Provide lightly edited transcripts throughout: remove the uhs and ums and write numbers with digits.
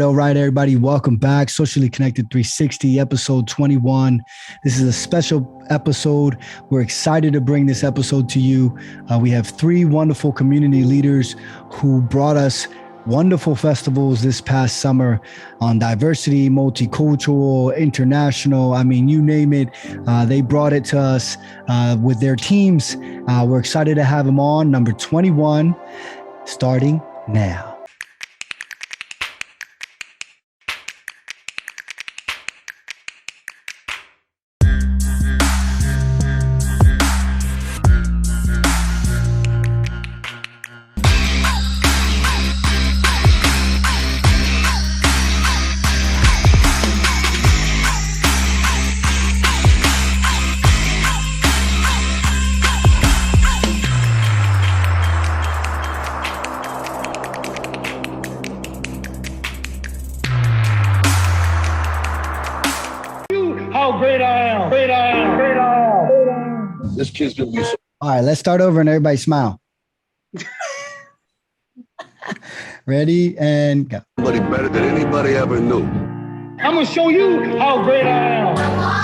All right, everybody, welcome back. Socially Connected 360, episode 21. This is a special episode. We're excited to bring this episode to you. We have three wonderful community leaders who brought us wonderful festivals this past summer on diversity, multicultural, international. I mean, you name it. They brought it to us with their teams. We're excited to have them on. Number 21, starting now. This kid's gonna be so. All right, let's start over and everybody smile. Ready and go. Somebody better than anybody ever knew. I'm gonna show you how great I am.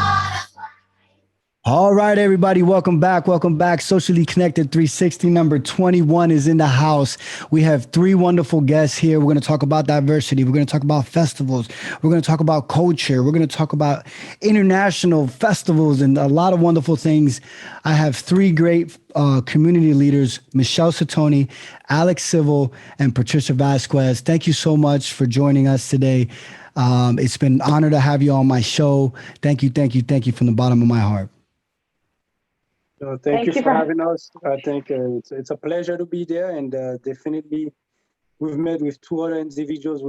All right, everybody, welcome back. Welcome back. Socially Connected 360, number 21 is in the house. We have three wonderful guests here. We're going to talk about diversity. We're going to talk about festivals. We're going to talk about culture. We're going to talk about international festivals and a lot of wonderful things. I have three great community leaders, Michelle Zattoni, Alex Civil, and Patricia Vasquez. Thank you so much for joining us today. It's been an honor to have you on my show. Thank you from the bottom of my heart. Thank you for having us. I think it's a pleasure to be there, and definitely we've met with two other individuals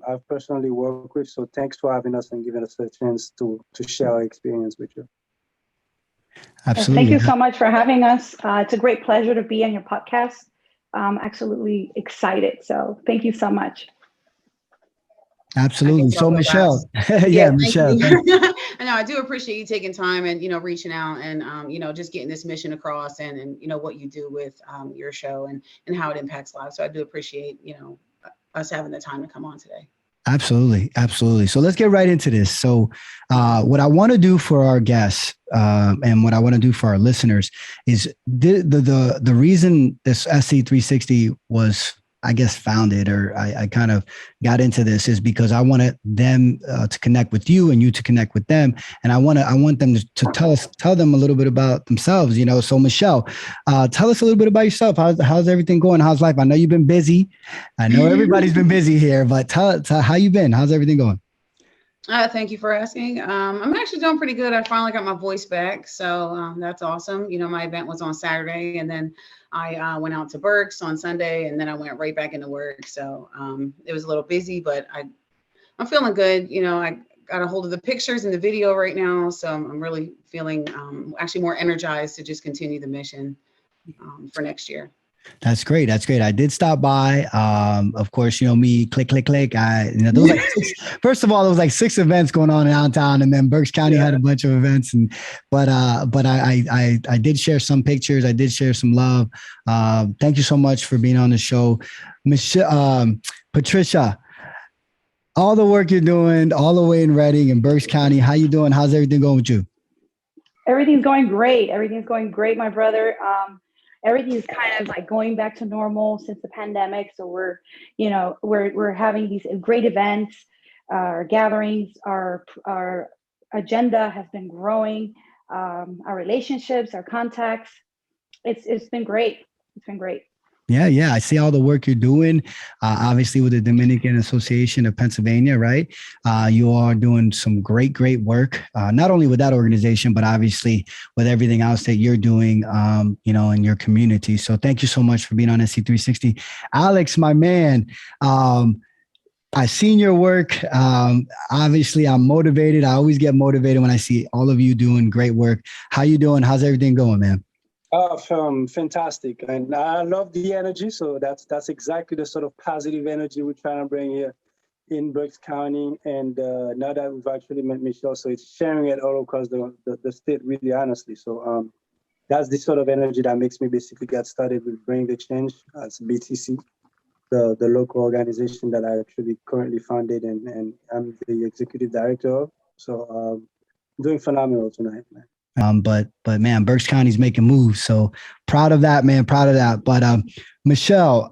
I've personally worked with. So thanks for having us and giving us a chance to share our experience with you. Absolutely. Thank you so much for having us. It's a great pleasure to be on your podcast. I'm absolutely excited. So thank you so much. Absolutely. So Michelle, yeah, Michelle. I know I do appreciate you taking time and, reaching out and, just getting this mission across and what you do with your show and how it impacts lives. So I do appreciate, us having the time to come on today. Absolutely. Absolutely. So let's get right into this. So what I want to do for our guests and what I want to do for our listeners is the reason this SC360 was, I guess, founded, or I kind of got into this, is because I wanted them to connect with you and you to connect with them. And I want them to tell them a little bit about themselves, So Michelle, tell us a little bit about yourself. How's everything going? How's life? I know you've been busy. I know everybody's been busy here, but tell how you been. How's everything going? Thank you for asking. I'm actually doing pretty good. I finally got my voice back. So that's awesome. My event was on Saturday, and then I went out to Berks on Sunday, and then I went right back into work. So it was a little busy, but I'm feeling good. I got a hold of the pictures and the video right now. So I'm really feeling actually more energized to just continue the mission for next year. That's great. I did stop by. Of course, me, click. There was like first of all, there was like 6 events going on downtown, and then Berks County had a bunch of events. But I did share some pictures. I did share some love. Thank you so much for being on the show, Patricia. All the work you're doing, all the way in Reading and Berks County. How you doing? How's everything going with you? Everything's going great. My brother. Everything's kind of like going back to normal since the pandemic. So we're having these great events, our gatherings, our agenda has been growing, our relationships, our contacts. It's been great. It's been great. Yeah. I see all the work you're doing, obviously with the Dominican Association of Pennsylvania, right? You are doing some great work, not only with that organization, but obviously with everything else that you're doing, in your community. So thank you so much for being on SC360. Alex, my man, I've seen your work. Obviously, I'm motivated. I always get motivated when I see all of you doing great work. How you doing? How's everything going, man? Fantastic. And I love the energy. So that's exactly the sort of positive energy we're trying to bring here in Berks County. And now that we've actually met Michelle, so it's sharing it all across the state, really honestly. So that's the sort of energy that makes me basically get started with Bring the Change as BTC. the local organization that I actually currently founded and I'm the executive director of. So doing phenomenal tonight, man. But man, Berks County's making moves. So proud of that, man. Proud of that. But Michelle,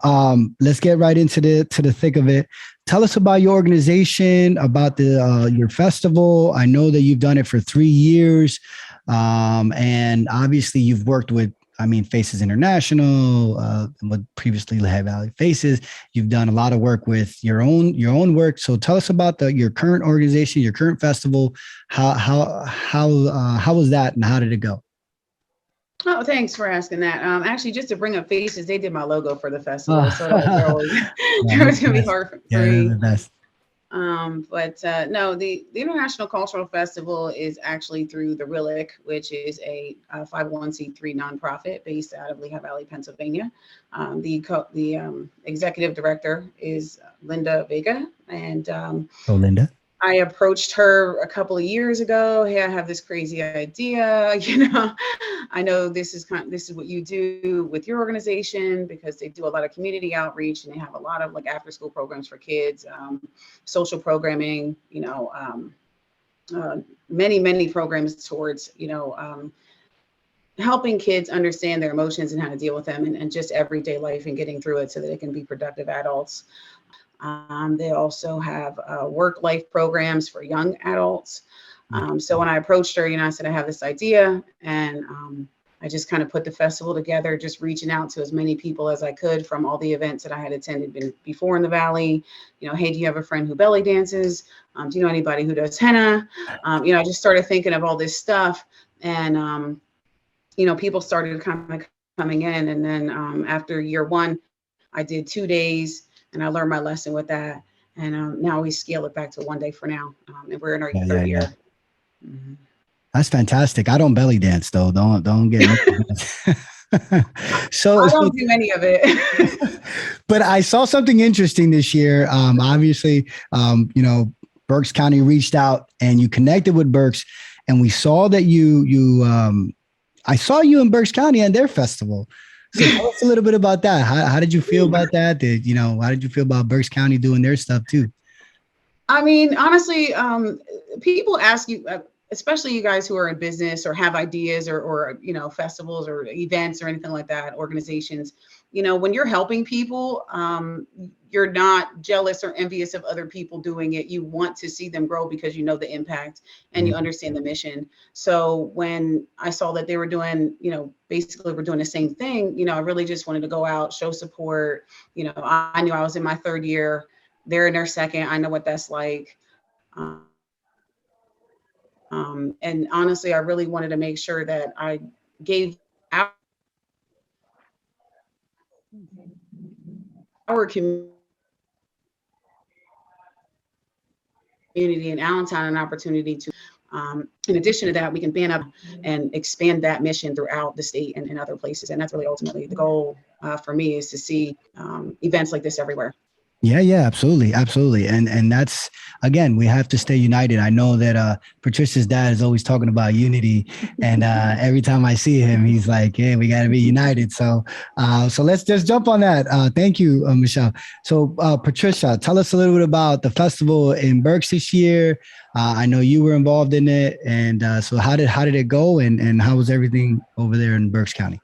let's get right into the thick of it. Tell us about your organization, about the your festival. I know that you've done it for 3 years, and obviously you've worked with, Faces International, with previously Lehigh Valley Faces. You've done a lot of work with your own work. So tell us about your current organization, your current festival. How was that, and how did it go? Oh, thanks for asking that. Actually, just to bring up Faces, they did my logo for the festival, so that was gonna be hard for me. The best. No, the International Cultural Festival is actually through the RILIC, which is a 501c3 nonprofit based out of Lehigh Valley, Pennsylvania. The executive director is Linda Vega, and Linda. I approached her a couple of years ago. Hey, I have this crazy idea. I know this is what you do with your organization, because they do a lot of community outreach and they have a lot of like after school programs for kids, social programming, many programs towards, helping kids understand their emotions and how to deal with them and just everyday life and getting through it so that they can be productive adults. They also have work-life programs for young adults. So when I approached her, I said, I have this idea, and I just kind of put the festival together, just reaching out to as many people as I could from all the events that I had attended before in the Valley. Hey, do you have a friend who belly dances? Do you know anybody who does henna? I just started thinking of all this stuff, and people started kind of coming in. And then after year one, I did 2 days. And I learned my lesson with that. And now we scale it back to 1 day for now. And we're in our third year. Mm-hmm. That's fantastic. I don't belly dance though. Don't get me. So I don't do any of it. But I saw something interesting this year. Obviously, Berks County reached out and you connected with Berks, and we saw that I saw you in Berks County and their festival. So tell us a little bit about that. How did you feel about that? How did you feel about Berks County doing their stuff too? Honestly, people ask you, especially you guys who are in business or have ideas or festivals or events or anything like that, organizations, when you're helping people, you're not jealous or envious of other people doing it. You want to see them grow because you know the impact and you understand the mission. So when I saw that they were doing, basically we're doing the same thing, I really just wanted to go out, show support. I knew I was in my 3rd year. They're in their 2nd. I know what that's like. And honestly, I really wanted to make sure that I gave our community in Allentown an opportunity to, in addition to that, we can band up and expand that mission throughout the state and in other places. And that's really ultimately the goal for me, is to see events like this everywhere. Yeah, absolutely. And that's, again, we have to stay united. I know that Patricia's dad is always talking about unity, and every time I see him, he's like, "Hey, we got to be united." So let's just jump on that. Thank you, Michelle. So Patricia, tell us a little bit about the festival in Berks this year. I know you were involved in it, and so how did it go, and how was everything over there in Berks County?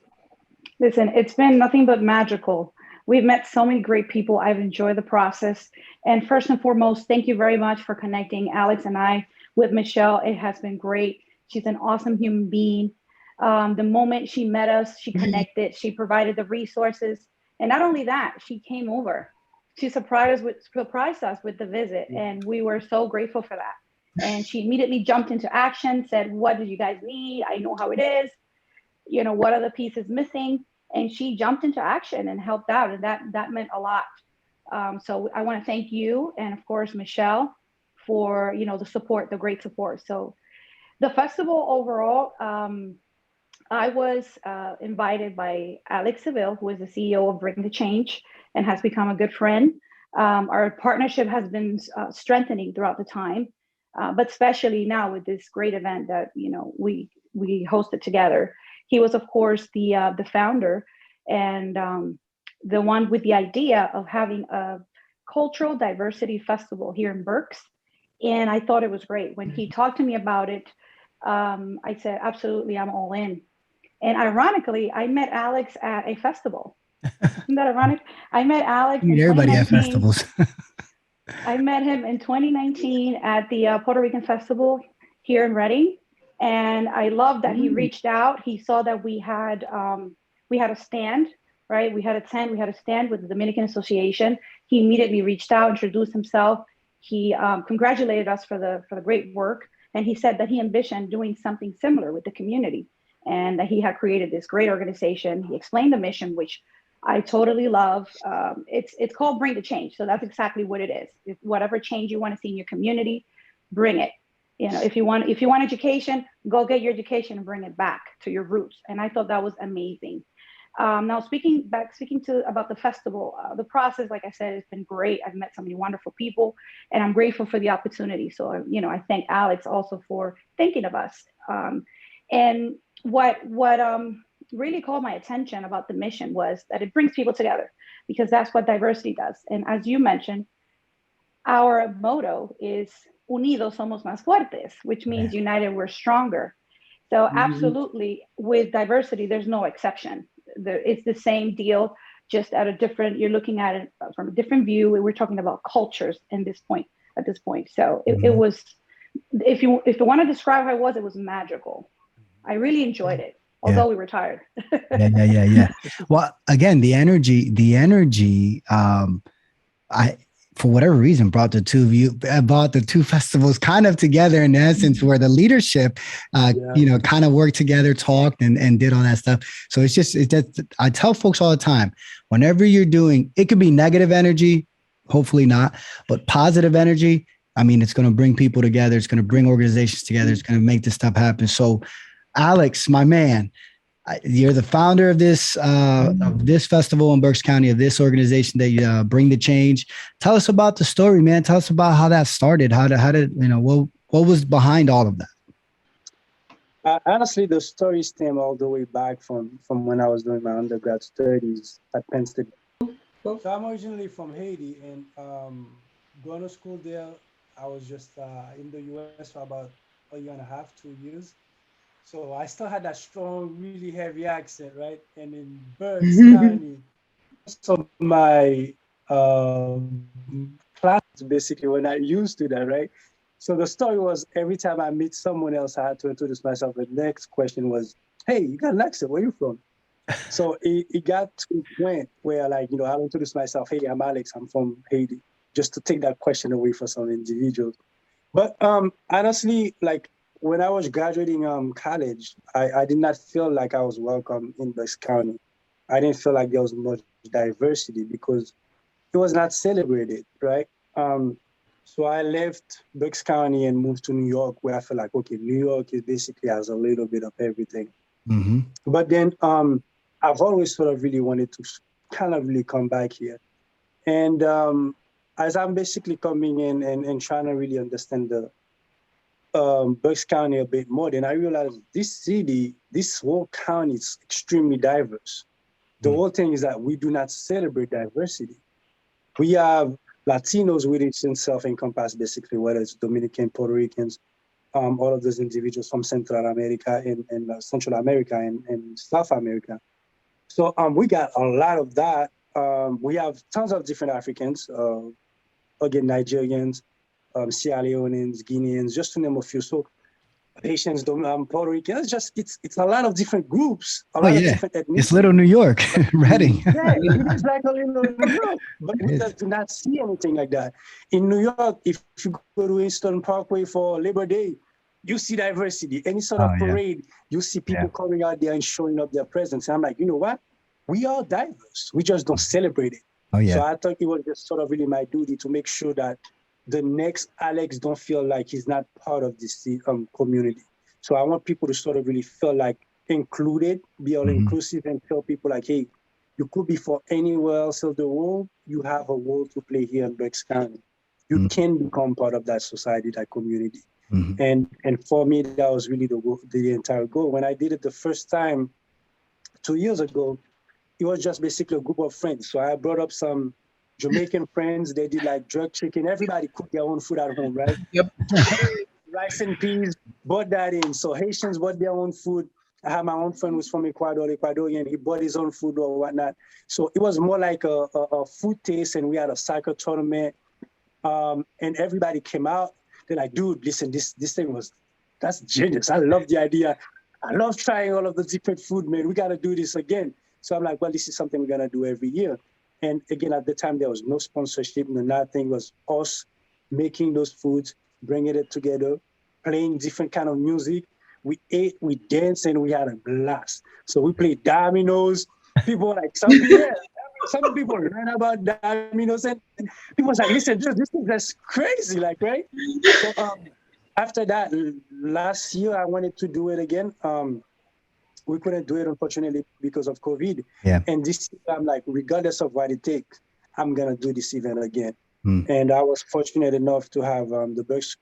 Listen, it's been nothing but magical. We've met so many great people. I've enjoyed the process. And first and foremost, thank you very much for connecting Alex and I with Michelle. It has been great. She's an awesome human being. The moment she met us, she connected, she provided the resources. And not only that, she came over. She surprised us with the visit. And we were so grateful for that. And she immediately jumped into action, said, what do you guys need? I know how it is. What are the pieces missing? And she jumped into action and helped out. And that meant a lot. So I want to thank you. And of course, Michelle, for, the support, the great support. So the festival overall, I was invited by Alex Seville, who is the CEO of Bring the Change and has become a good friend. Our partnership has been strengthening throughout the time, but especially now with this great event that, we hosted together. He was, of course, the founder, and the one with the idea of having a cultural diversity festival here in Berks. And I thought it was great. When he talked to me about it, I said, absolutely, I'm all in. And ironically, I met Alex at a festival. Isn't that ironic? I met Alex in Everybody at 2019. festivals. I met him in 2019 at the Puerto Rican Festival here in Reading. And I love that he reached out. He saw that we had a stand, right? We had a stand with the Dominican Association. He immediately reached out, introduced himself. He congratulated us for the great work. And he said that he envisioned doing something similar with the community and that he had created this great organization. He explained the mission, which I totally love. It's called Bring the Change. So that's exactly what it is. If whatever change you want to see in your community, bring it. You know, if you want education, go get your education and bring it back to your roots. And I thought that was amazing. Now speaking to about the festival, the process, like I said, has been great. I've met so many wonderful people, and I'm grateful for the opportunity. So, you know, I thank Alex also for thinking of us. And what really called my attention about the mission was that it brings people together, because that's what diversity does. And as you mentioned, our motto is Unidos somos más fuertes, which means united we're stronger. So absolutely, with diversity, there's no exception. It's the same deal, just at a different, you're looking at it from a different view. We're talking about cultures at this point. So it was, if you want to describe how it was for I really enjoyed it, although we were tired. Yeah. Well, again, the energy, for whatever reason, brought the two festivals kind of together in essence, where the leadership, kind of worked together, talked and did all that stuff. So it's just I tell folks all the time, whenever you're doing, it could be negative energy, hopefully not, but positive energy. I mean, it's going to bring people together. It's going to bring organizations together. It's going to make this stuff happen. So Alex, my man, you're the founder of this festival in Berks County, of this organization that you Bring the Change. Tell us about the story, man. Tell us about how that started. How did what was behind all of that? Honestly, the story stem all the way back from when I was doing my undergrad studies at Penn State. So I'm originally from Haiti, and going to school there, I was just in the U.S. for about a year and a half, 2 years. So I still had that strong, really heavy accent, right? And in Berks County, so my class basically were not used to that, right? So the story was, every time I meet someone else, I had to introduce myself. The next question was, "Hey, you got an accent? Where you from?" So it got to a point where, I'll introduce myself. "Hey, I'm Alex. I'm from Haiti," just to take that question away from some individuals. But honestly, when I was graduating college, I did not feel like I was welcome in Berks County. I didn't feel like there was much diversity because it was not celebrated, right? So I left Berks County and moved to New York, where I felt like, okay, New York is basically has a little bit of everything. Mm-hmm. But then I've always sort of really wanted to kind of really come back here. And as I'm basically coming in and trying to really understand the Berks County a bit more, then I realized this whole county is extremely diverse. The whole thing is that we do not celebrate diversity. We have Latinos within itself encompass basically, whether it's Dominican, Puerto Ricans, all of those individuals from Central America and Central America and South America. So we got a lot of that. We have tons of different Africans, again, Nigerians, Sierra Leoneans, Guineans, just to name a few. So Haitians, Puerto Ricans, it's a lot of different groups, a lot of different ethnicities. It's little New York, Reading. Yeah, it's like a little New York, but we do not see anything like that. In New York, if you go to Eastern Parkway for Labor Day, you see diversity. Any sort of parade, you see people coming out there and showing up their presence. And I'm like, you know what? We are diverse. We just don't celebrate it. Oh, yeah. So I thought it was just sort of really my duty to make sure that the next Alex don't feel like he's not part of this community. So I want people to sort of really feel like included, be all inclusive, and tell people like, hey, you could be for anywhere else of the world. You have a role to play here in Berks County. You can become part of that society, that community. And for me, that was really the entire goal. When I did it the first time 2 years ago, it was just basically a group of friends. So I brought up some Jamaican friends. They did like jerk chicken. Everybody cooked their own food at home, right? Yep. Rice and peas, brought that in. So Haitians bought their own food. I had my own friend who's from Ecuadorian. He bought his own food or whatnot. So it was more like a food taste, and we had a soccer tournament. And everybody came out. They're like, dude, listen, this thing that's genius. I love the idea. I love trying all of the different food, man. We got to do this again. So I'm like, well, this is something we're going to do every year. And again, at the time, there was no sponsorship, no nothing. It was us making those foods, bringing it together, playing different kind of music. We ate, we danced, and we had a blast. So we played dominoes. People were like, some people learn about dominoes, and people was like, listen, this is just crazy, like, right? So after that, last year, I wanted to do it again. We couldn't do it, unfortunately, because of COVID. Yeah. And this year, I'm like, regardless of what it takes, I'm going to do this event again. And I was fortunate enough to have the Berks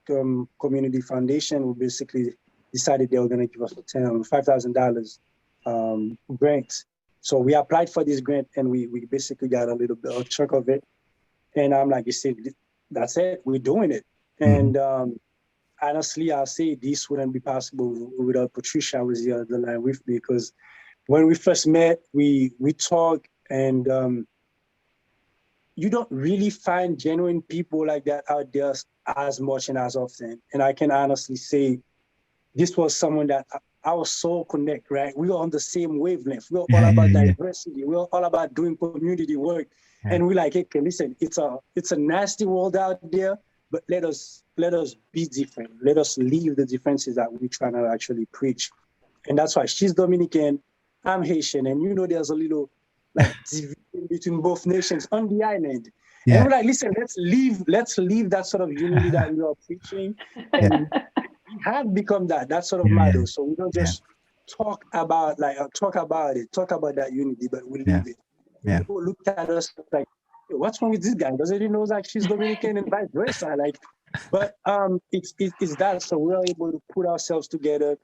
Community Foundation, who basically decided they were going to give us a $5,000 grant. So we applied for this grant, and we basically got a chunk of it. And I'm like, you see, that's it. We're doing it. And honestly, I'll say this wouldn't be possible without Patricia, who was here on the line with me, because when we first met, we talked, and you don't really find genuine people like that out there as much and as often. And I can honestly say this was someone that I was so connected, right? We were on the same wavelength. We were all about diversity. We were all about doing community work. And we're like, hey, listen, it's a nasty world out there, but let us be different. Let us leave the differences that we're trying to actually preach. And that's why she's Dominican, I'm Haitian, and there's a little like division between both nations on the island. Yeah. And we're like, listen, let's leave that sort of unity that we are preaching. And we have become that sort of model. So we don't just talk about that unity, but we live it. Yeah. People look at us like, what's wrong with this guy? Doesn't he know that she's Dominican and vice versa? But it's that. So we're able to put ourselves together,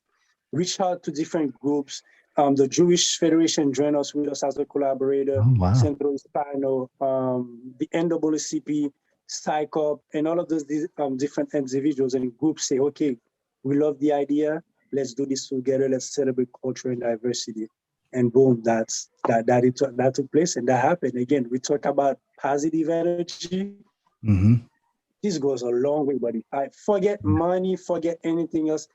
reach out to different groups. The Jewish Federation joined us as a collaborator. Oh, wow. Centro Hispano, the NAACP, PsyCop, and all of those different individuals and groups say, okay, we love the idea. Let's do this together. Let's celebrate culture and diversity. And boom, that took place, and that happened. Again, we talk about positive energy. This goes a long way, buddy. Forget money, forget anything else.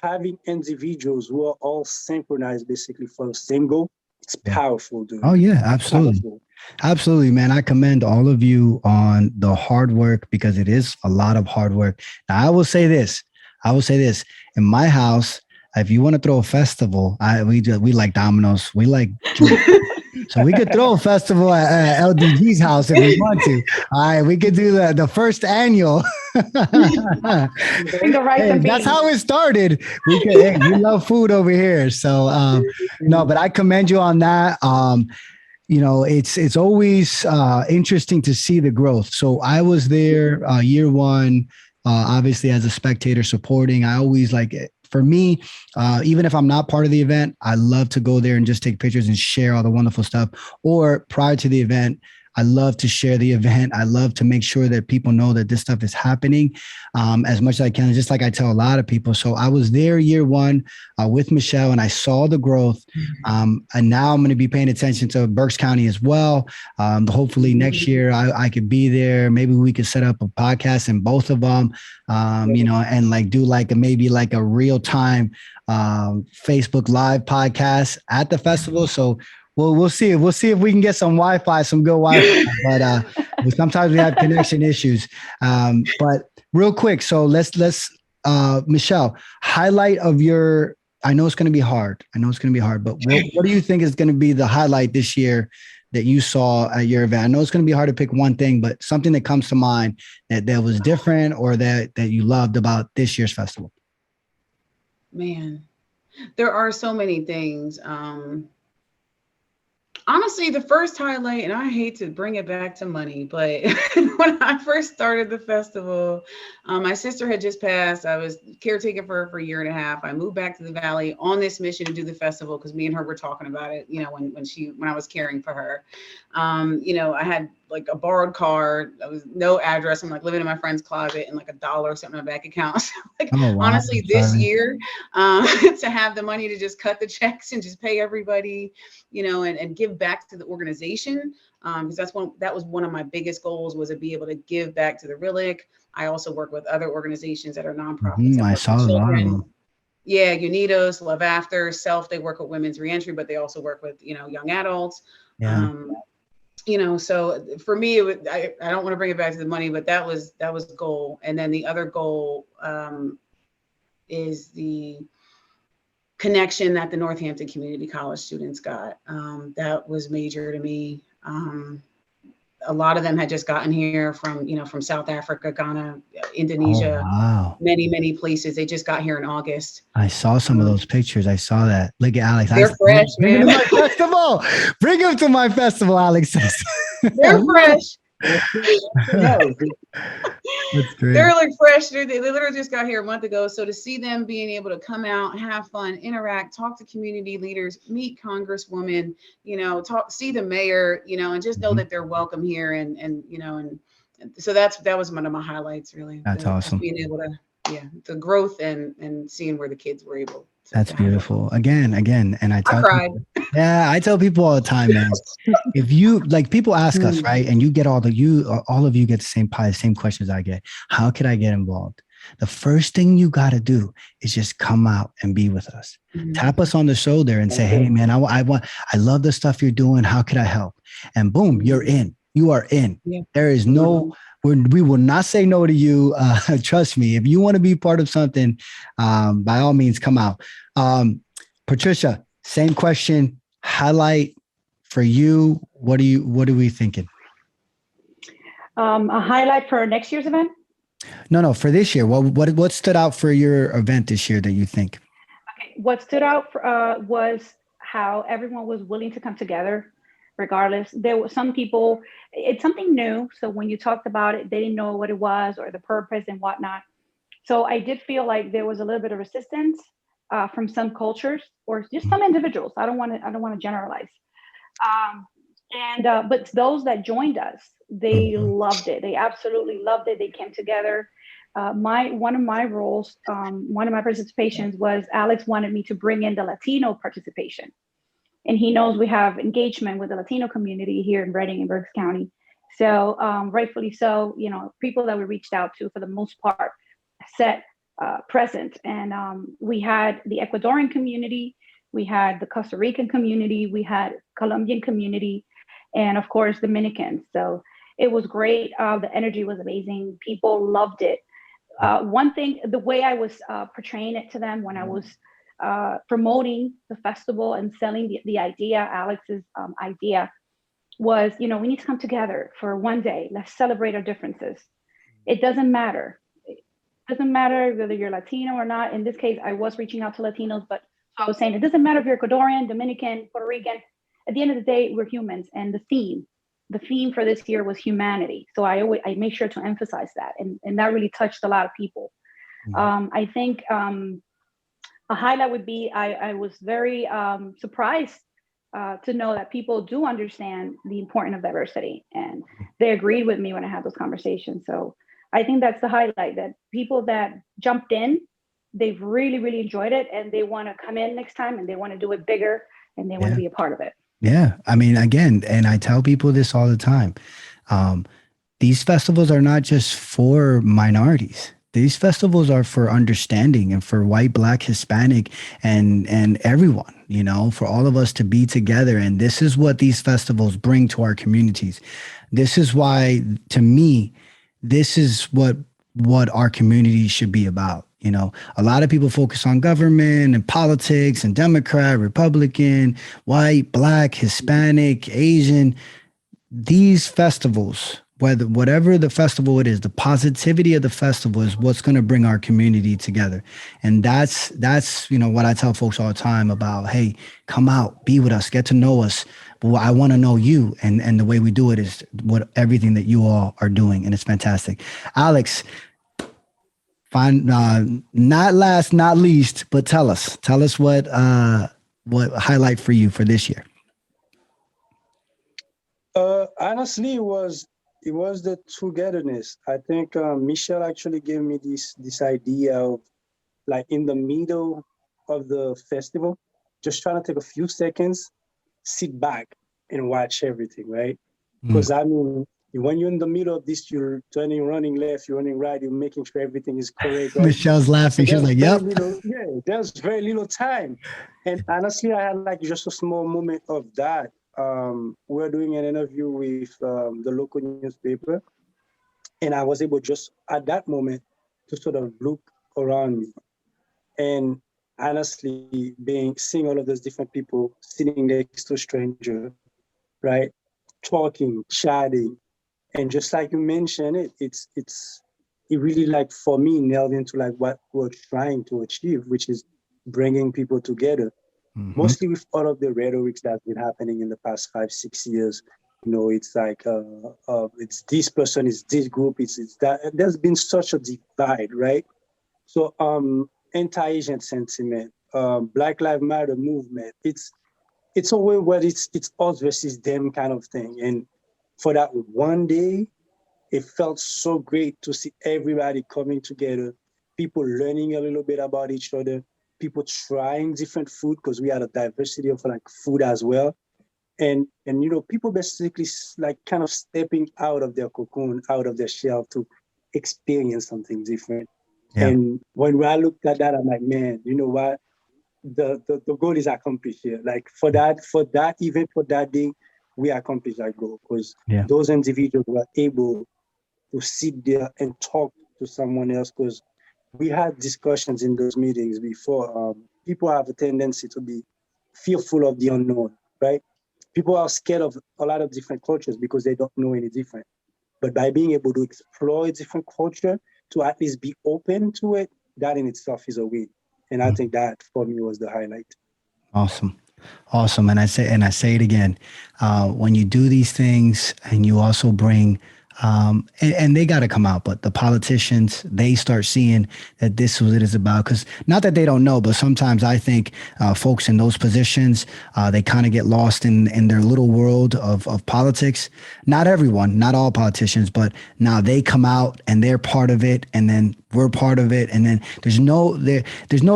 Having individuals who are all synchronized basically for the same goal, it's powerful, dude. Oh yeah, absolutely. Absolutely, man. I commend all of you on the hard work, because it is a lot of hard work. Now, I will say this. In my house, if you want to throw a festival, we like dominoes. We like so we could throw a festival at LDG's house if we want to. All right, we could do the first annual. That's how it started. We love food over here. So no, but I commend you on that. It's always interesting to see the growth. So I was there year one, obviously as a spectator supporting. I always like it. For me, even if I'm not part of the event, I love to go there and just take pictures and share all the wonderful stuff. Or prior to the event, I love to share the event. I love to make sure that people know that this stuff is happening as much as I can, just like I tell a lot of people. So I was there year one with Michelle, and I saw the growth. And now I'm going to be paying attention to Berks County as well. Hopefully next year I could be there. Maybe we could set up a podcast in both of them, and do maybe a real time Facebook Live podcast at the festival. So we'll see. We'll see if we can get some Wi-Fi, some good Wi-Fi. But sometimes we have connection issues. But real quick, so let's Michelle, highlight of your. I know it's going to be hard. But what do you think is going to be the highlight this year that you saw at your event? I know it's going to be hard to pick one thing, but something that comes to mind that was different or that you loved about this year's festival. Man, there are so many things. Honestly, the first highlight, and I hate to bring it back to money, but when I first started the festival, my sister had just passed. I was caretaking for her for a year and a half. I moved back to the Valley on this mission to do the festival because me and her were talking about it, when I was caring for her. I had like a borrowed car. I was no address. I'm like living in my friend's closet and like $1 or something in my bank account. So Oh, wow. honestly, this Sorry. year, to have the money to just cut the checks and just pay everybody, and give back to the organization, because that was one of my biggest goals, was to be able to give back to the RILIC. I also work with other organizations that are nonprofits. I saw a lot of them. Yeah, Unidos, Love After, Self. They work with women's reentry, but they also work with young adults. Yeah. So for me, I don't want to bring it back to the money, but that was the goal. And then the other goal is the connection that the Northampton Community College students got. That was major to me. A lot of them had just gotten here from South Africa, Ghana, Indonesia, Oh, wow. many places. They just got here in August. I saw some of those pictures. I saw that. Look at Alex. They're fresh, Bring him to man. my festival. Bring him to my festival, Alex. They're fresh. That's great. They're like fresh. They literally just got here a month ago. So to see them being able to come out, have fun, interact, talk to community leaders, meet Congresswomen, see the mayor, and just know that they're welcome here. And so that was one of my highlights, really. That's awesome. Being able to, the growth and seeing where the kids were able. That's beautiful. Again, and I cried. I tell people all the time, man. If you people ask us, right, and you get all of you get the same questions I get. How could I get involved? The first thing you got to do is just come out and be with us. Tap us on the shoulder and say, "Hey, man, I love the stuff you're doing. How could I help?" And boom, you're in. You are in. Yeah. There is no. We will not say no to you. Trust me. If you want to be part of something, by all means, come out. Patricia, same question. Highlight for you. What are we thinking? A highlight for next year's event? No, for this year. What stood out for your event this year that you think? Okay, what stood out was how everyone was willing to come together. Regardless, there were some people, it's something new. So when you talked about it, they didn't know what it was or the purpose and whatnot. So I did feel like there was a little bit of resistance from some cultures or just some individuals. I don't want to generalize. But those that joined us, they loved it. They absolutely loved it. They came together. One of my roles, one of my participations was Alex wanted me to bring in the Latino participation. And he knows we have engagement with the Latino community here in Reading and Berks County. So rightfully so, people that we reached out to for the most part set present. And we had the Ecuadorian community, we had the Costa Rican community, we had Colombian community, and of course, Dominicans. So it was great. The energy was amazing. People loved it. One thing, the way I was portraying it to them when I was promoting the festival and selling the idea, Alex's idea, was, we need to come together for one day. Let's celebrate our differences. It doesn't matter. It doesn't matter whether you're Latino or not. In this case, I was reaching out to Latinos, but I was saying it doesn't matter if you're Ecuadorian, Dominican, Puerto Rican. At the end of the day, we're humans. And the theme for this year was humanity. So I make sure to emphasize that. And that really touched a lot of people. I think a highlight would be, I was very surprised to know that people do understand the importance of diversity, and they agreed with me when I had those conversations. So I think that's the highlight, that people that jumped in, they've really, really enjoyed it, and they want to come in next time, and they want to do it bigger, and they want to be a part of it. Yeah. I mean, again, and I tell people this all the time. These festivals are not just for minorities. These festivals are for understanding and for white, Black, Hispanic, and everyone, for all of us to be together. And this is what these festivals bring to our communities. This is why, to me, this is what our community should be about. A lot of people focus on government and politics and Democrat, Republican, white, Black, Hispanic, Asian. These festivals whatever the festival it is, the positivity of the festival is what's going to bring our community together. And that's what I tell folks all the time about, hey, come out, be with us, get to know us. But I want to know you. And the way we do it is everything that you all are doing. And it's fantastic. Alex, not last, not least, but tell us what highlight for you for this year. Honestly, it was the togetherness. I think Michelle actually gave me this idea of, like, in the middle of the festival, just trying to take a few seconds, sit back and watch everything, right? Because I mean, when you're in the middle of this, you're running left, you're running right, you're making sure everything is correct. Right? Michelle's laughing. So she's like, yep. There's very little time. And honestly, I had like just a small moment of that. We're doing an interview with the local newspaper, and I was able just at that moment to sort of look around me. And honestly, seeing all of those different people sitting next to a stranger, right? Talking, chatting. And just like you mentioned, it really, like, for me, nailed into like what we're trying to achieve, which is bringing people together. Mostly with all of the rhetoric that's been happening in the past 5-6 years. It's like it's this person, it's this group, it's that. There's been such a divide, right? So anti-Asian sentiment, Black Lives Matter movement. It's a way where it's us versus them kind of thing. And for that one day, it felt so great to see everybody coming together, people learning a little bit about each other, people trying different food, because we had a diversity of like food as well. And people basically like kind of stepping out of their cocoon, out of their shell to experience something different. Yeah. And when I looked at that, I'm like, man, you know what? The goal is accomplished here. Like for that event, for that day, we accomplished that goal, because those individuals were able to sit there and talk to someone else, because we had discussions in those meetings before. People have a tendency to be fearful of the unknown, right? People are scared of a lot of different cultures because they don't know any different. But by being able to explore different culture, to at least be open to it, that in itself is a win. And I think that for me was the highlight. Awesome. And I say it again, when you do these things and you also bring, and they got to come out, but the politicians, they start seeing that this is what it is about. Because not that they don't know, but sometimes I think folks in those positions, they kind of get lost in their little world of politics. Not everyone, not all politicians, but now they come out and they're part of it, and then we're part of it, and then there's no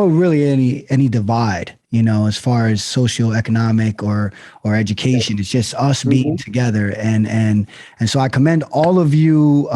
really any divide, as far as socioeconomic or education. It's just us being together, and so I commend all of you.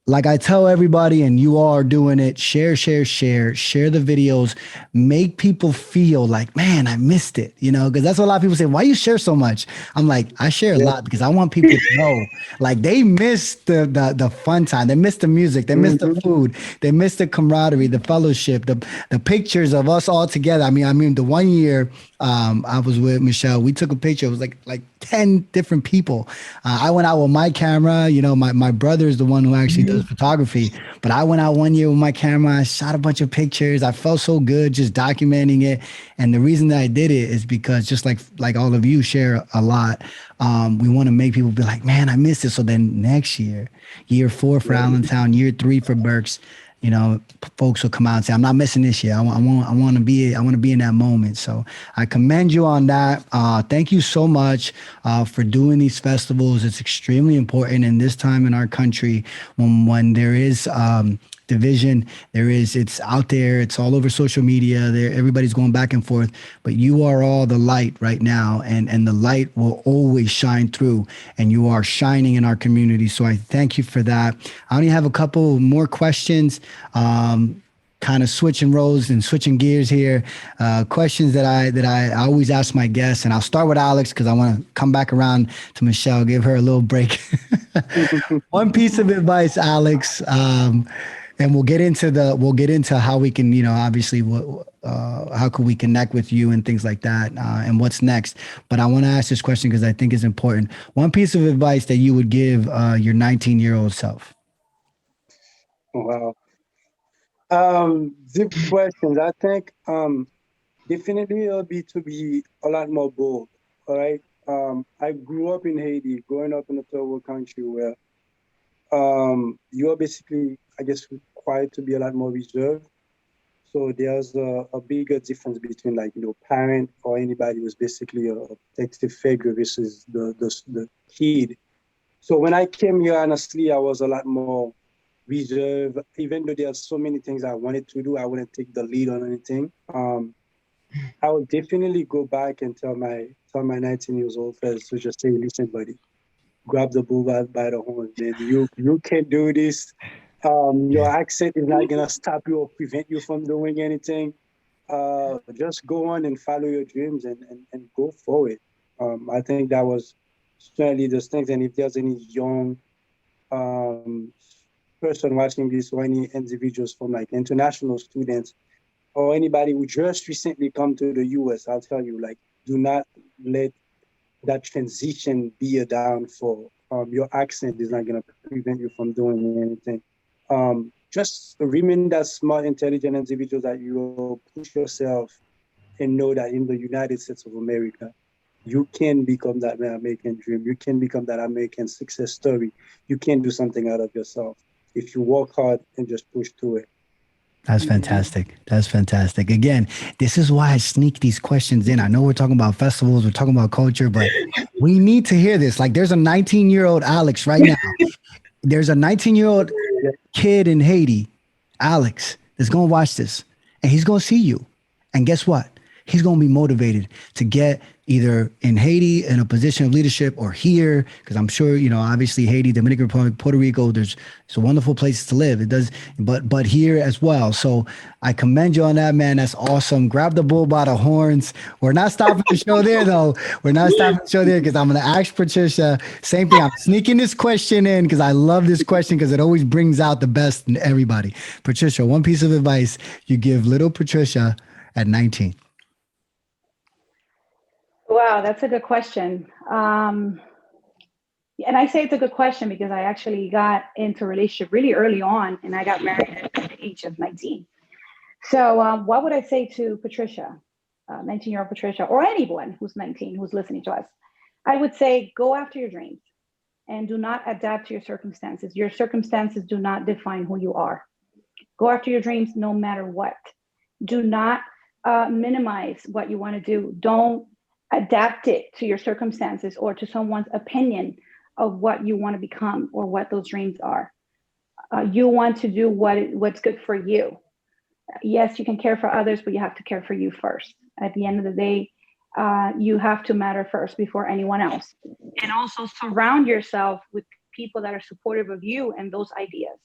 Like I tell everybody, and you all are doing it, share the videos, make people feel like, man, I missed it, because that's what a lot of people say, why you share so much? I'm like, I share a lot because I want people to know, like, they missed the fun time. They missed the music. They missed the food. They missed the camaraderie, the fellowship, the pictures of us all together. I mean, the one year I was with Michelle, we took a picture. It was like 10 different people. I went out with my camera. My brother is the one who actually does photography, but I went out one year with my camera. I shot a bunch of pictures. I felt so good just documenting it. And the reason that I did it is because, just like all of you share a lot, we want to make people be like, man, I missed it. So then next year 4 for Allentown, year 3 for Berks, folks will come out and say, I'm not missing this year. I want to be in that moment. So I commend you on that. Thank you so much for doing these festivals. It's extremely important in this time in our country when there is division. It's out there. It's all over social media. Everybody's going back and forth, but you are all the light right now, and the light will always shine through, and you are shining in our community. So I thank you for that. I only have a couple more questions, kind of switching roles and switching gears here. Questions that I always ask my guests, and I'll start with Alex because I want to come back around to Michelle, give her a little break. One piece of advice, Alex, And we'll get into how we can, obviously how can we connect with you and things like that, and what's next. But I want to ask this question because I think it's important. One piece of advice that you would give your 19-year-old self. Wow. Deep questions. I think definitely it'll be to be a lot more bold. All right. I grew up in Haiti, growing up in a third world country where you are basically, I guess, required to be a lot more reserved. So there's a bigger difference between parent or anybody who's basically a protective figure versus the kid. So when I came here, honestly, I was a lot more reserved. Even though there's so many things I wanted to do, I wouldn't take the lead on anything. I would definitely go back and tell my 19 years old friends to just say, listen, buddy, grab the bull by the horns, man. You can do this. Your accent is not gonna stop you or prevent you from doing anything. Just go on and follow your dreams and go for it. I think that was certainly those things. And if there's any young person watching this or any individuals from international students or anybody who just recently come to the US, I'll tell you, do not let that transition be a downfall. Your accent is not going to prevent you from doing anything. Just remain that smart, intelligent individual that you will push yourself and know that in the United States of America, you can become that American dream. You can become that American success story. You can do something out of yourself if you work hard and just push through it. That's fantastic. That's fantastic. Again, this is why I sneak these questions in. I know we're talking about festivals, we're talking about culture, but we need to hear this. There's a 19-year-old Alex right now. There's a 19-year-old kid in Haiti, Alex, that's going to watch this, and he's going to see you. And guess what? He's going to be motivated to get either in Haiti in a position of leadership or here, because I'm sure, obviously Haiti, Dominican Republic, Puerto Rico, it's a wonderful place to live. It does, but here as well. So I commend you on that, man. That's awesome. Grab the bull by the horns. We're not stopping the show there, though. We're not stopping the show there because I'm going to ask Patricia, same thing. I'm sneaking this question in because I love this question because it always brings out the best in everybody. Patricia, one piece of advice you give little Patricia at 19. Wow, that's a good question. And I say it's a good question because I actually got into a relationship really early on, and I got married at the age of 19. So what would I say to Patricia, 19-year-old Patricia, or anyone who's 19, who's listening to us? I would say go after your dreams and do not adapt to your circumstances. Your circumstances do not define who you are. Go after your dreams no matter what. Do not minimize what you want to do. Don't adapt it to your circumstances or to someone's opinion of what you want to become or what those dreams are. You want to do what's good for you. Yes, you can care for others, but you have to care for you first. At the end of the day, you have to matter first before anyone else. And also surround yourself with people that are supportive of you and those ideas.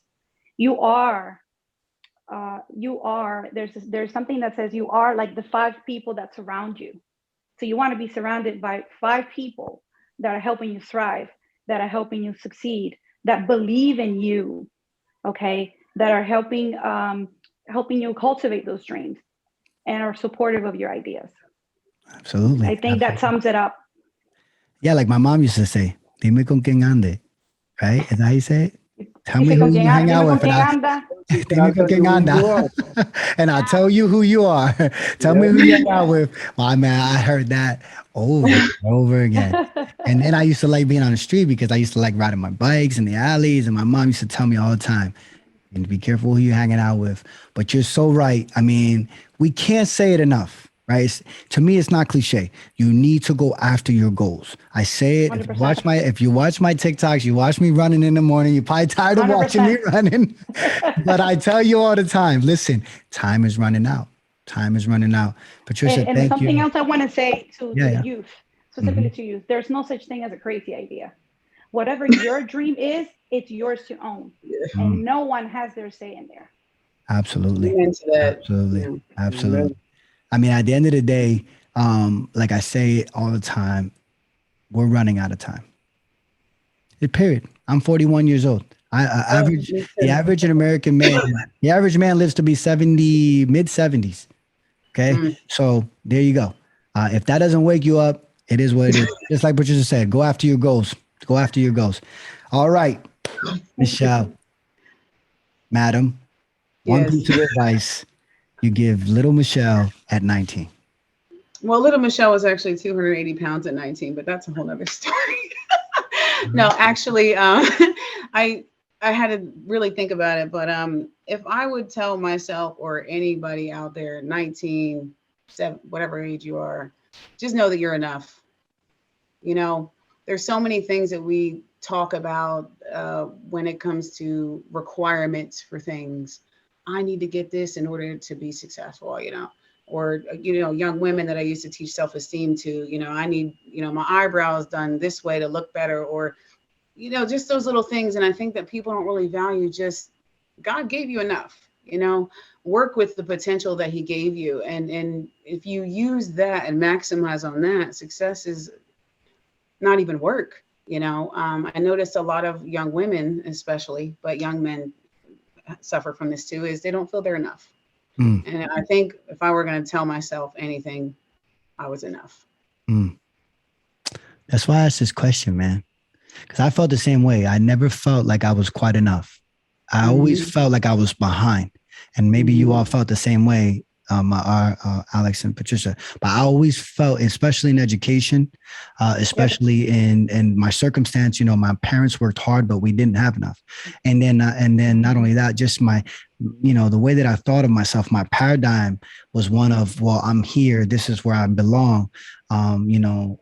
There's something that says you are like the 5 people that surround you. So you want to be surrounded by 5 people that are helping you thrive, that are helping you succeed, that believe in you, okay, that are helping you cultivate those dreams and are supportive of your ideas. Absolutely. I think that sums it up. Yeah, like my mom used to say, dime con quien ande, right? Is that how you say it? Tell me who you hang out with. Dime con quien anda. And I'll tell you who you are. Tell me who you hang out with. Well, man, I heard that over and over again. And then I used to like being on the street because I used to like riding my bikes in the alleys. And my mom used to tell me all the time, and be careful who you're hanging out with. But you're so right. I mean, we can't say it enough, right? To me, it's not cliche. You need to go after your goals. I say it. If you watch my TikToks, you watch me running in the morning, you're probably tired of 100%. Watching me running. But I tell you all the time, listen, time is running out. Time is running out. Patricia, and thank something you. else I want to say to the youth, specifically to youth, there's no such thing as a crazy idea. Whatever your dream is, it's yours to own. And no one has their say in there. Absolutely. Absolutely. I mean, at the end of the day, like I say all the time, we're running out of time. Period. I'm 41 years old. Average, Me the too. average American man, the average man lives to be 70, mid 70s. Okay. Mm. So there you go. If that doesn't wake you up, it is what it is. Just like Patricia said, go after your goals. Go after your goals. All right, Michelle, madam, one Yes. piece of advice you give little Michelle at 19. Well, little Michelle was actually 280 pounds at 19, but that's a whole nother story. No, actually, I had to really think about it. But if I would tell myself or anybody out there, 19, whatever age you are, just know that you're enough. You know, there's so many things that we talk about when it comes to requirements for things. I need to get this in order to be successful, you know, or, you know, young women that I used to teach self-esteem to, you know, I need, you know, my eyebrows done this way to look better, or, you know, just those little things. And I think that people don't really value just God gave you enough, you know, work with the potential that he gave you. And if you use that and maximize on that, success is not even work. You know, I noticed a lot of young women, especially, but young men suffer from this too, is they don't feel they're enough. Mm, And I think if I were going to tell myself anything, I was enough. mm. That's why I asked this question, man. Because I felt the same way. I never felt like I was quite enough. I always felt like I was behind. And maybe you all felt the same way, Alex and Patricia. But I always felt, especially in education, especially in my circumstance, you know, my parents worked hard, but we didn't have enough. And then not only that, just my, you know, the way that I thought of myself, my paradigm was one of, well, I'm here. This is where I belong. You know,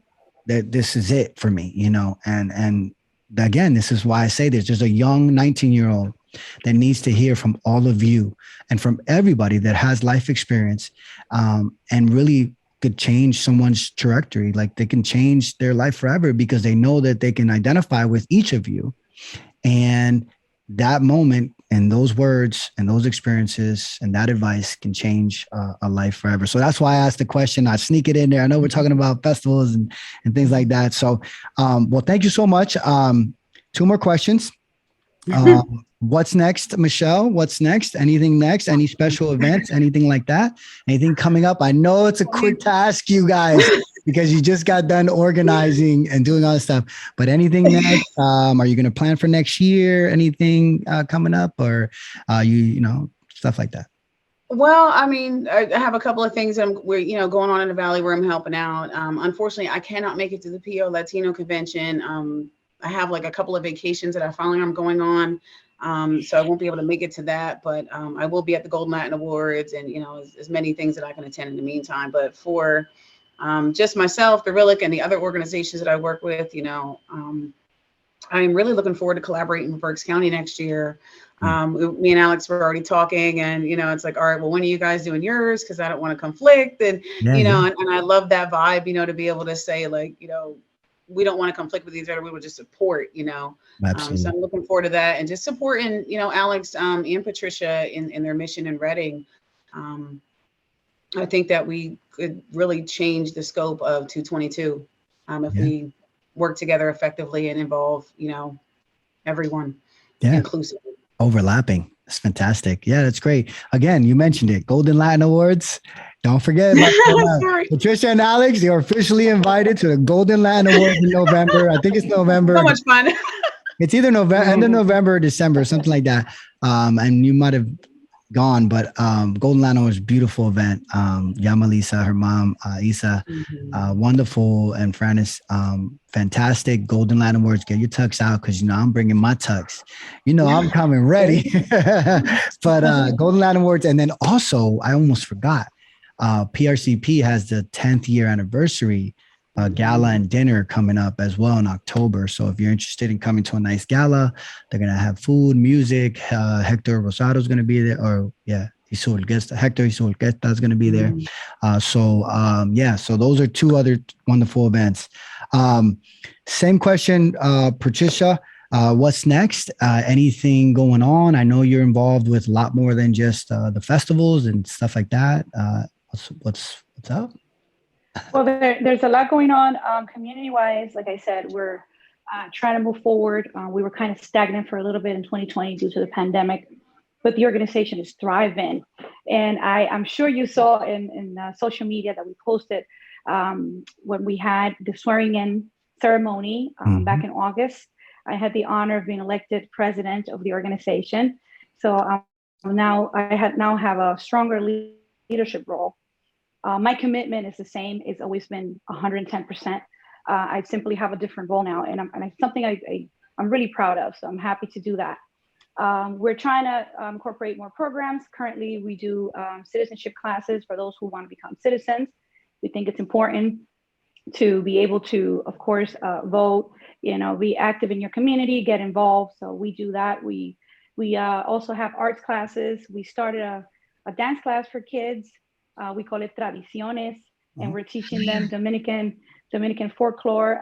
that this is it for me, you know, and again, this is why I say this. There's a young 19-year-old that needs to hear from all of you and from everybody that has life experience, and really could change someone's trajectory. Like they can change their life forever because they know that they can identify with each of you. And that moment and those words and those experiences and that advice can change a life forever. So that's why I asked the question. I sneak it in there. I know we're talking about festivals and things like that. So, well, thank you so much. Two more questions. What's next, Michelle? What's next? Anything next? Any special events? Anything like that? Anything coming up? I know it's a quick task, you guys, because you just got done organizing and doing all this stuff. But anything next? Are you going to plan for next year? Anything coming up, or you know, stuff like that? Well, I mean, I have a couple of things we're, you know, going on in the Valley where I'm helping out. Unfortunately, I cannot make it to the PO Latino convention. I have like a couple of vacations that I finally am going on. So I won't be able to make it to that, but I will be at the Golden Latin Awards and, you know, as many things that I can attend in the meantime. But for just myself, the RILIC, and the other organizations that I work with, you know, I'm really looking forward to collaborating with Berks County next year. Me and Alex were already talking, and, you know, it's like, all right, well, when are you guys doing yours? Because I don't want to conflict. And, you know, and I love that vibe, you know, to be able to say, like, you know, we don't want to conflict with each other. We will just support, you know. So I'm looking forward to that, and just supporting, you know, Alex and Patricia in their mission in Reading. I think that we could really change the scope of 222 if we work together effectively and involve, you know, everyone inclusively. Overlapping. That's fantastic. Yeah, that's great. Again, you mentioned it. Golden Latin Awards. Don't forget, Patricia and Alex, you're officially invited to the Golden Latin Awards in November. I think it's November. So much fun. It's either November, end of November or December, something like that. And you might have gone, but Golden Latin Awards, beautiful event. Yamalisa, her mom, Isa, wonderful, and Francis, fantastic. Golden Latin Awards, get your tux out, because, you know, I'm bringing my tux. You know, I'm coming ready. But Golden Latin Awards, and then also, I almost forgot, PRCP has the 10th year anniversary gala and dinner coming up as well in October. So if you're interested in coming to a nice gala, they're going to have food, music. Hector Rosado is going to be there, or Hector Isul Orquesta is going to be there. So those are two other wonderful events. Same question, Patricia. What's next? Anything going on? I know you're involved with a lot more than just the festivals and stuff like that. What's up? Well, there's a lot going on community-wise. Like I said, we're trying to move forward. We were kind of stagnant for a little bit in 2020 due to the pandemic, but the organization is thriving. And I'm sure you saw in social media that we posted when we had the swearing in ceremony back in August. I had the honor of being elected president of the organization. So now I have a stronger leadership role. My commitment is the same. It's always been 110%. I simply have a different role now, and it's something I'm really proud of. So I'm happy to do that. We're trying to incorporate more programs. Currently, we do citizenship classes for those who want to become citizens. We think it's important to be able to, of course, vote, be active in your community, get involved. So we do that. We also have arts classes. We started a dance class for kids. We call it Tradiciones, and we're teaching them Dominican folklore.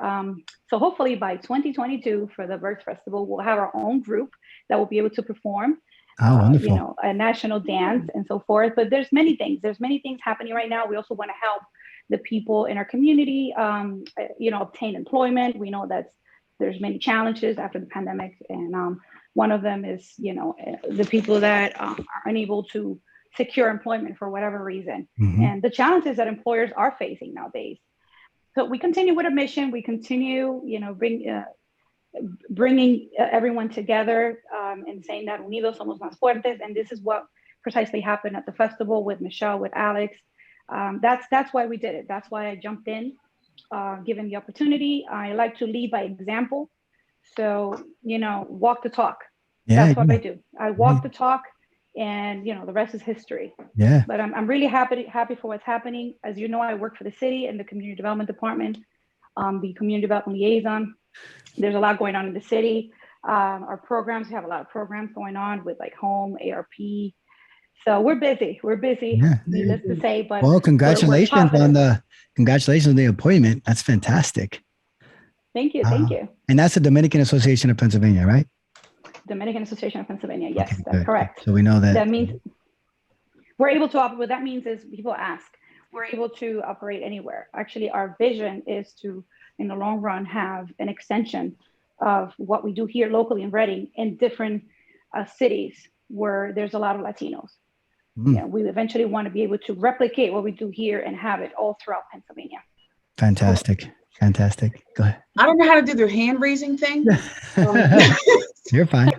So hopefully by 2022 for the Berks Festival, we'll have our own group that will be able to perform, a national dance and so forth. But there's many things. There's many things happening right now. We also want to help the people in our community, obtain employment. We know that there's many challenges after the pandemic, and one of them is, the people that are unable to secure employment for whatever reason, and the challenges that employers are facing nowadays. So we continue with a mission. We continue, bringing everyone together and saying that unidos somos más fuertes. And this is what precisely happened at the festival with Michelle, with Alex. That's why we did it. That's why I jumped in, given the opportunity. I like to lead by example. So, walk the talk. That's what I do. I walk the talk, and the rest is history. Yeah. But I'm really happy for what's happening. As you know, I work for the city in the community development department, the community development liaison. There's a lot going on in the city. Our programs, we have a lot of programs going on with like home, ARP. So we're busy. Needless to say. But well, congratulations on the appointment. That's fantastic. Thank you. And that's the Dominican Association of Pennsylvania, right? Dominican Association of Pennsylvania. Yes, Okay, that's good. correct. So we know that. That means we're able to operate. What that means is people ask, we're able to operate anywhere. Actually, our vision is to, in the long run, have an extension of what we do here locally in Reading in different cities where there's a lot of Latinos. We eventually want to be able to replicate what we do here and have it all throughout Pennsylvania. Fantastic. Go ahead. I don't know how to do their hand raising thing. You're fine.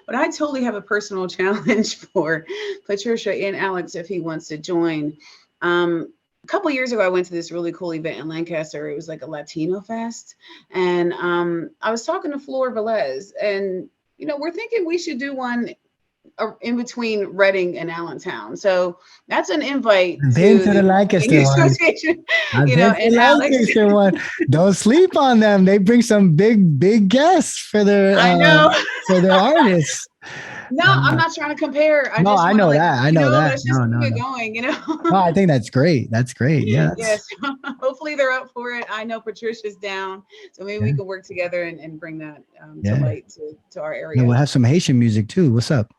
But I totally have a personal challenge for Patricia and Alex if he wants to join. A couple of years ago, I went to this really cool event in Lancaster. It was like a Latino fest. And I was talking to Flor Velez, and, we're thinking we should do one in between Reading and Allentown. So that's an invite to the Lancaster Association. And Lancaster one. Don't sleep on them. They bring some big guests for their for their artists. No, I'm not trying to compare. I know that. Let's just keep it going, No, I think that's great. Yeah. Yes. Hopefully they're up for it. I know Patricia's down, so maybe we can work together and bring that to light to our area. And we'll have some Haitian music too. What's up?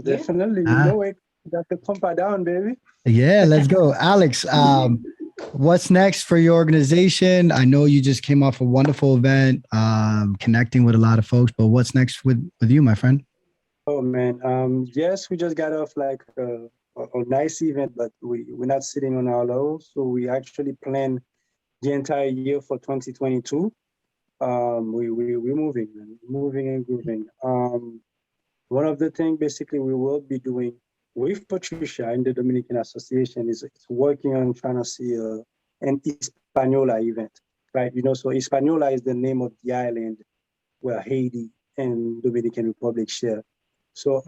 Definitely. You got the pump down, baby. Yeah, let's go. Alex, what's next for your organization? I know you just came off a wonderful event, connecting with a lot of folks, but what's next with you, my friend? Oh, man. Yes, we just got off like a nice event, but we're not sitting on our laurels. So we actually plan the entire year for 2022. We're moving and grooving. One of the things basically we will be doing with Patricia in the Dominican Association is working on trying to see an Hispaniola event, right? So Hispaniola is the name of the island where Haiti and Dominican Republic share. So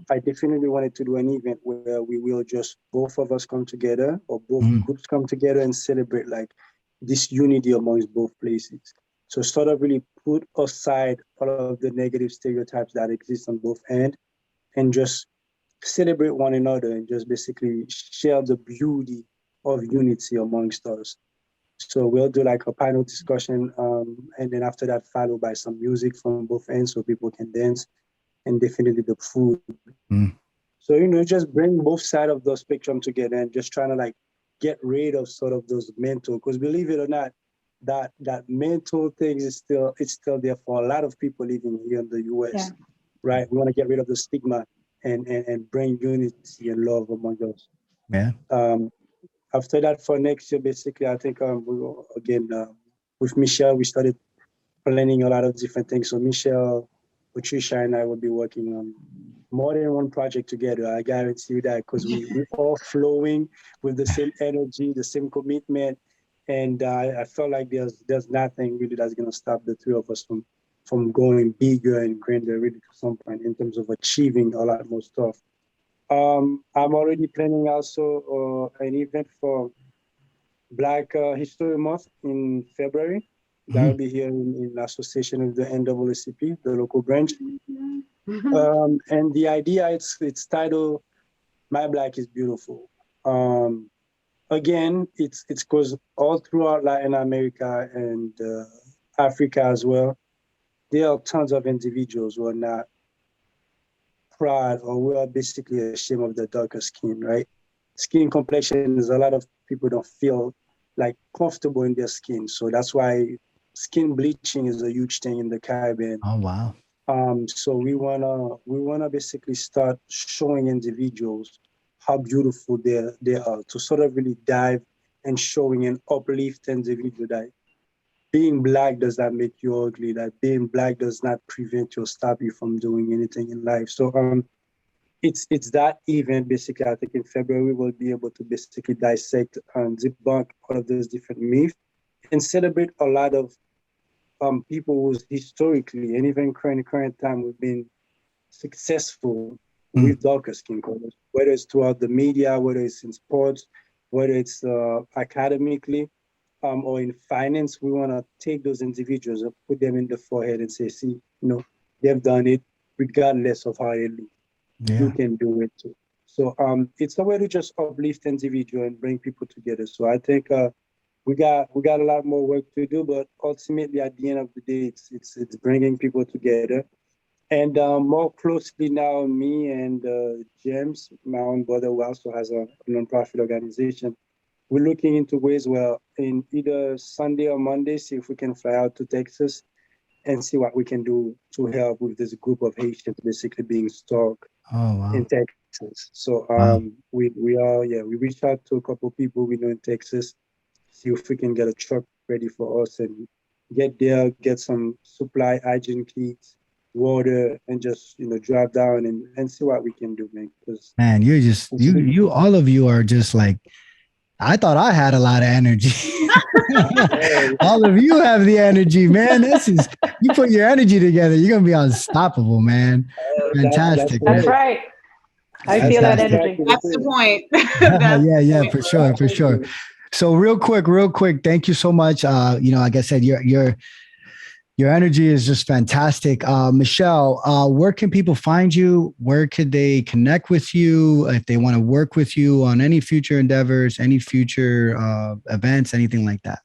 I definitely wanted to do an event where we will just both of us come together, or both groups come together and celebrate like this unity amongst both places. So sort of really put aside all of the negative stereotypes that exist on both ends and just celebrate one another and just basically share the beauty of unity amongst us. So we'll do like a panel discussion, and then after that followed by some music from both ends so people can dance, and definitely the food. So, just bring both sides of the spectrum together and just trying to like get rid of sort of those mental, because believe it or not, that mental thing is still there for a lot of people living here in the US. Yeah. Right? We want to get rid of the stigma and bring unity and love among us. Yeah. After that, for next year, basically, I think we will, again, with Michelle, we started planning a lot of different things. So Michelle, Patricia, and I will be working on more than one project together. I guarantee you that, because we're all flowing with the same energy, the same commitment. And I felt like there's nothing really that's going to stop the three of us from going bigger and grander really to some point in terms of achieving a lot more stuff. I'm already planning also an event for Black History Month in February. That will be here in association with the NAACP, the local branch. And the idea, it's titled "My Black is Beautiful." Again, it's because all throughout Latin America and Africa as well, there are tons of individuals who are not proud, or who are basically ashamed of their darker skin, right? Skin complexion is, a lot of people don't feel like comfortable in their skin. So that's why skin bleaching is a huge thing in the Caribbean. Oh, wow. So we wanna basically start showing individuals how beautiful they are, to sort of really dive and showing and uplift individual that being Black does not make you ugly, that being Black does not prevent you or stop you from doing anything in life. So it's that event, basically. I think in February we'll be able to basically dissect and debunk all of those different myths and celebrate a lot of people who's historically and even current time we've been successful with darker skin colors, whether it's throughout the media, whether it's in sports, whether it's academically, or in finance. We want to take those individuals and put them in the forehead and say, see, they've done it regardless of how they look. Yeah. You can do it too. So it's a way to just uplift individual and bring people together. So I think we got a lot more work to do, but ultimately at the end of the day, it's bringing people together. And more closely now, me and James, my own brother, who also has a nonprofit organization, we're looking into ways where in either Sunday or Monday, see if we can fly out to Texas and see what we can do to help with this group of Haitians basically being stuck in Texas. So we reached out to a couple of people we know in Texas, see if we can get a truck ready for us and get there, get some supply, hygiene kits, water, and just drive down and see what we can do, man. Man, you're just you all of you are just like, I thought I had a lot of energy. All of you have the energy, man. You put your energy together, you're gonna be unstoppable, man. Fantastic. That's right. I feel that energy. That's the point. Yeah, for sure. So real quick, thank you so much. Like I said, your energy is just fantastic. Michelle, where can people find you? Where could they connect with you if they want to work with you on any future endeavors, any future events, anything like that?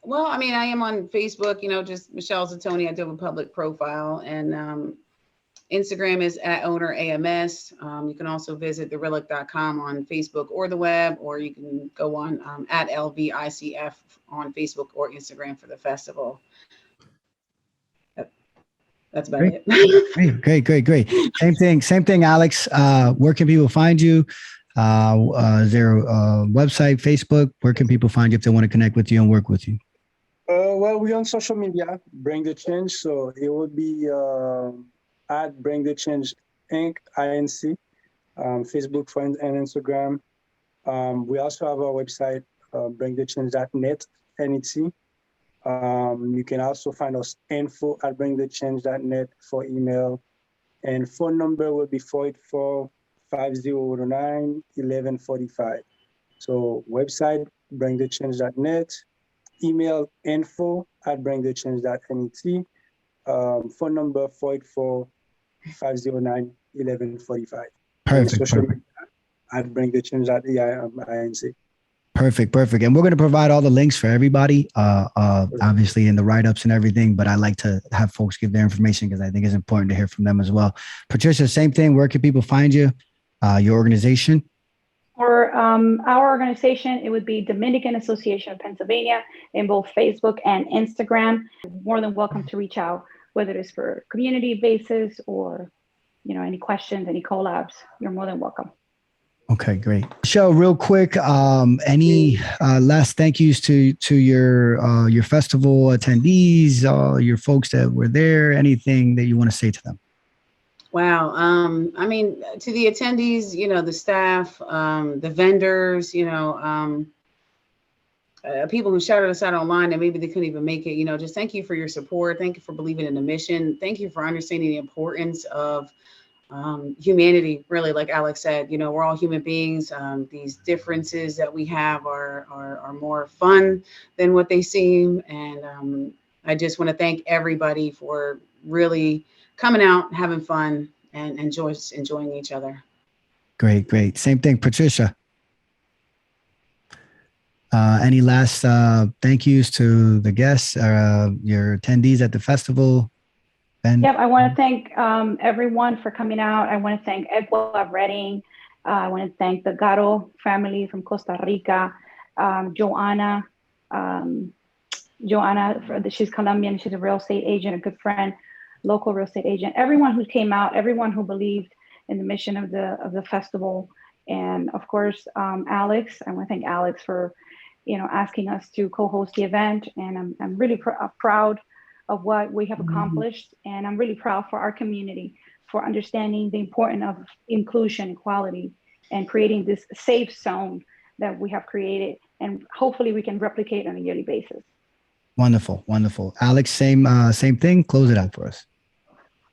Well, I mean, I am on Facebook, just Michelle Zattoni. I do have a public profile, and Instagram is @ownerAMS. You can also visit therelic.com on Facebook or the web, or you can go on @LVICF on Facebook or Instagram for the festival. That's about it. Great. Same thing, Alex. Where can people find you? Is there a website, Facebook? Where can people find you if they want to connect with you and work with you? Well, we're on social media, Bring the Change. So it would be at Bring the Change Inc. INC, Facebook and Instagram. We also have our website, bringthechange.net, NET. You can also find us info@bringthechange.net for email. And phone number will be 484-5009-1145. So website, bringthechange.net, email info@bringthechange.net, phone number 484-509-1145. Perfect. At bringthechange.inc. Perfect. And we're going to provide all the links for everybody, obviously in the write-ups and everything, but I like to have folks give their information because I think it's important to hear from them as well. Patricia, same thing. Where can people find you, your organization? For our organization, it would be Dominican Association of Pennsylvania in both Facebook and Instagram. More than welcome to reach out, whether it's for community basis or, any questions, any collabs. You're more than welcome. Okay, great. Michelle, real quick, any last thank yous to your festival attendees, your folks that were there, anything that you want to say to them? Wow. To the attendees, the staff, the vendors, people who shouted us out online and maybe they couldn't even make it, just thank you for your support. Thank you for believing in the mission. Thank you for understanding the importance of humanity, really, like Alex said, we're all human beings. These differences that we have are more fun than what they seem. And I just want to thank everybody for really coming out, having fun, and enjoying each other. Great. Same thing, Patricia. Any last thank yous to the guests, your attendees at the festival? Yep, I want to thank everyone for coming out. I want to thank Edward Redding. I want to thank the Garo family from Costa Rica. Joanna, she's Colombian. She's a real estate agent, a good friend, local real estate agent. Everyone who came out, everyone who believed in the mission of the festival, and of course, Alex. I want to thank Alex for, asking us to co-host the event, and I'm really proud of what we have accomplished. And I'm really proud for our community for understanding the importance of inclusion, equality, and creating this safe zone that we have created. And hopefully we can replicate on a yearly basis. Wonderful. Alex, same thing. Close it out for us.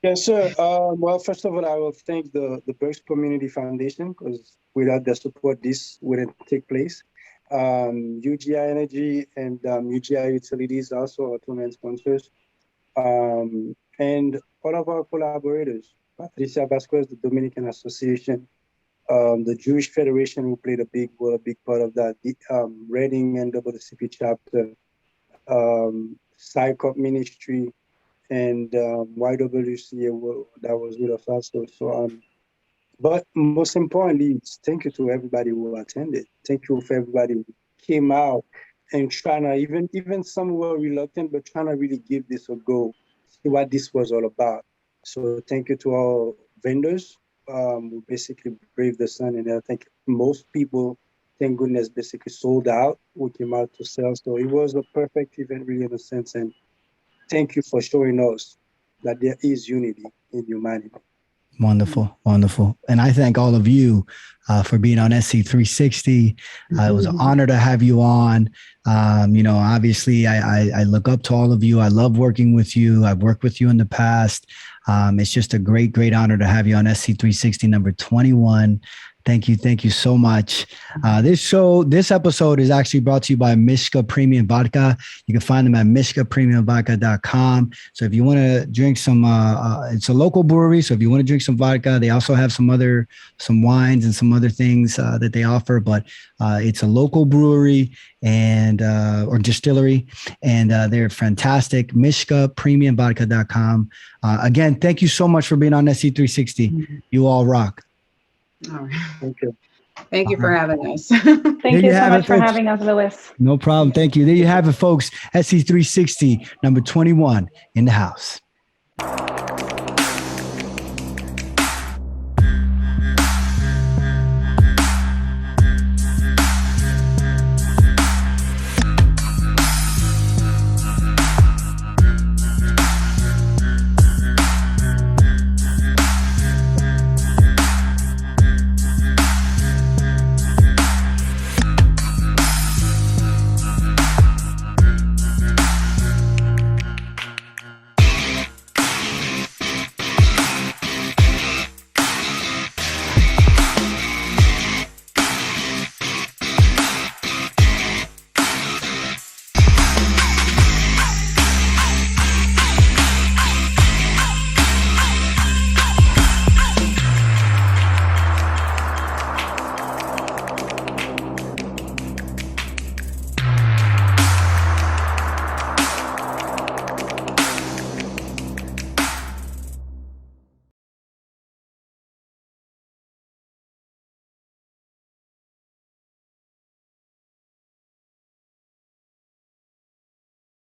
Yes, sir. Well, first of all, I will thank the Berks Community Foundation, because without their support, this wouldn't take place. UGI Energy and UGI Utilities also are two main sponsors. And all of our collaborators, Patricia, Vasquez, the Dominican Association, the Jewish Federation, who played a big part of that, the Reading NAACP chapter, PsyCop Ministry, and YWCA that was with us also. So, but most importantly, thank you to everybody who attended. Thank you for everybody who came out and trying to, even some were reluctant, but trying to really give this a go, see what this was all about. So thank you to all vendors who basically braved the sun. And I think most people, thank goodness, basically sold out, who came out to sell. So it was a perfect event, really, in a sense. And thank you for showing us that there is unity in humanity. Wonderful. And I thank all of you for being on SC360. It was an honor to have you on. Obviously I look up to all of you. I love working with you. I've worked with you in the past. It's just a great honor to have you on SC360 number 21. Thank you so much. This episode is actually brought to you by Mishka Premium Vodka. You can find them at mishkapremiumvodka.com. So if you want to drink some, it's a local brewery. So if you want to drink some vodka, they also have some wines and some other things that they offer. But it's a local brewery and or distillery, and they're fantastic. Mishkapremiumvodka.com. Again, thank you so much for being on SC360. You all rock. All right. Thank you. Thank you for having us. Thank you so much for having us, Luiz. No problem. Thank you. There you have it, folks. SC360 number 21 in the house.